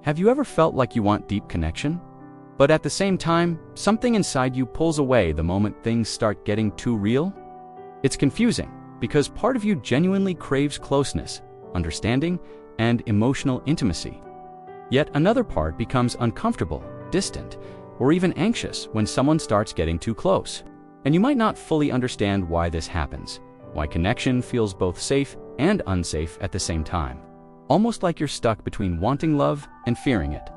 Have you ever felt like you want deep connection, but at the same time, something inside you pulls away the moment things start getting too real? It's confusing because part of you genuinely craves closeness, understanding, and emotional intimacy. Yet another part becomes uncomfortable, distant, or even anxious when someone starts getting too close. And you might not fully understand why this happens, why connection feels both safe and unsafe at the same time. Almost like you're stuck between wanting love and fearing it.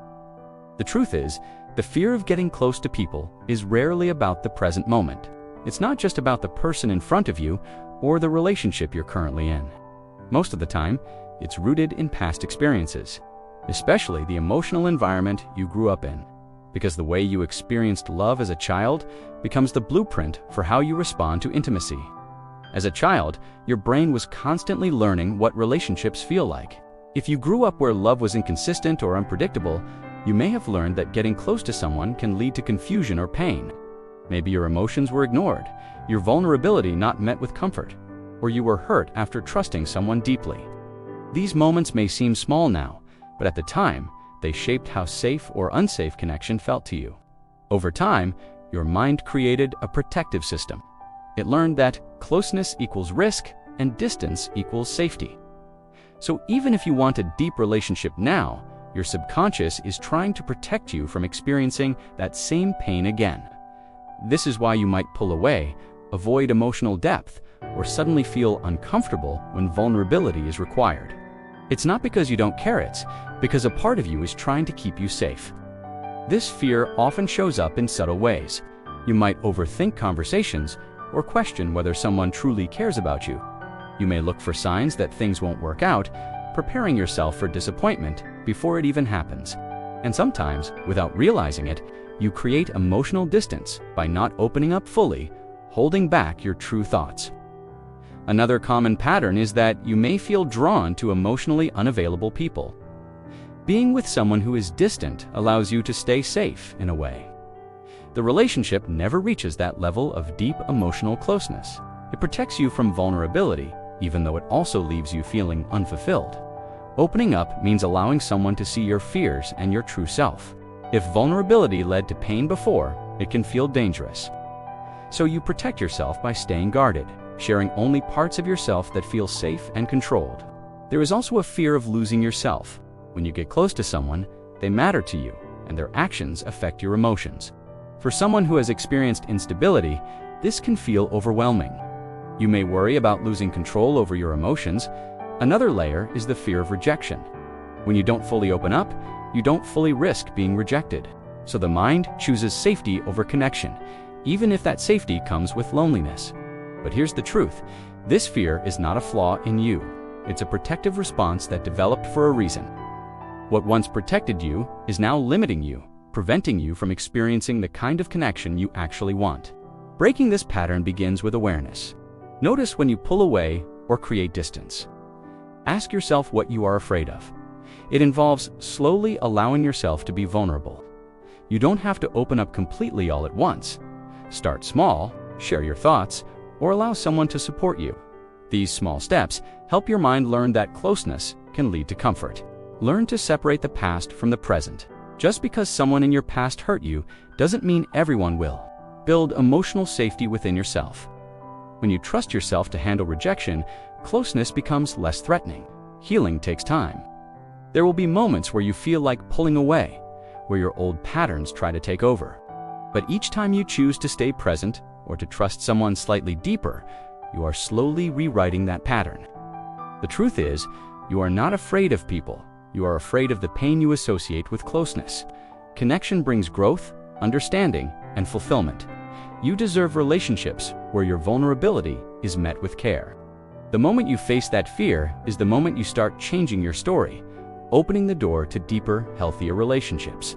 The truth is, the fear of getting close to people is rarely about the present moment. It's not just about the person in front of you or the relationship you're currently in. Most of the time, it's rooted in past experiences, especially the emotional environment you grew up in, because the way you experienced love as a child becomes the blueprint for how you respond to intimacy. As a child, your brain was constantly learning what relationships feel like. If you grew up where love was inconsistent or unpredictable, you may have learned that getting close to someone can lead to confusion or pain. Maybe your emotions were ignored, your vulnerability not met with comfort, or you were hurt after trusting someone deeply. These moments may seem small now, but at the time, they shaped how safe or unsafe connection felt to you. Over time, your mind created a protective system. It learned that closeness equals risk and distance equals safety. So even if you want a deep relationship now, your subconscious is trying to protect you from experiencing that same pain again. This is why you might pull away, avoid emotional depth, or suddenly feel uncomfortable when vulnerability is required. It's not because you don't care, it's because a part of you is trying to keep you safe. This fear often shows up in subtle ways. You might overthink conversations or question whether someone truly cares about you. You may look for signs that things won't work out, preparing yourself for disappointment before it even happens. And sometimes, without realizing it, you create emotional distance by not opening up fully, holding back your true thoughts. Another common pattern is that you may feel drawn to emotionally unavailable people. Being with someone who is distant allows you to stay safe in a way. The relationship never reaches that level of deep emotional closeness. It protects you from vulnerability, even though it also leaves you feeling unfulfilled. Opening up means allowing someone to see your fears and your true self. If vulnerability led to pain before, it can feel dangerous. So you protect yourself by staying guarded, sharing only parts of yourself that feel safe and controlled. There is also a fear of losing yourself. When you get close to someone, they matter to you, and their actions affect your emotions. For someone who has experienced instability, this can feel overwhelming. You may worry about losing control over your emotions. Another layer is the fear of rejection. When you don't fully open up, you don't fully risk being rejected. So the mind chooses safety over connection, even if that safety comes with loneliness. But here's the truth. This fear is not a flaw in you. It's a protective response that developed for a reason. What once protected you is now limiting you, preventing you from experiencing the kind of connection you actually want. Breaking this pattern begins with awareness. Notice when you pull away or create distance. Ask yourself what you are afraid of. It involves slowly allowing yourself to be vulnerable. You don't have to open up completely all at once. Start small, share your thoughts, or allow someone to support you. These small steps help your mind learn that closeness can lead to comfort. Learn to separate the past from the present. Just because someone in your past hurt you doesn't mean everyone will. Build emotional safety within yourself. When you trust yourself to handle rejection, closeness becomes less threatening. Healing takes time. There will be moments where you feel like pulling away, where your old patterns try to take over. But each time you choose to stay present or to trust someone slightly deeper, you are slowly rewriting that pattern. The truth is, you are not afraid of people. You are afraid of the pain you associate with closeness. Connection brings growth, understanding, and fulfillment. You deserve relationships where your vulnerability is met with care. The moment you face that fear is the moment you start changing your story, opening the door to deeper, healthier relationships.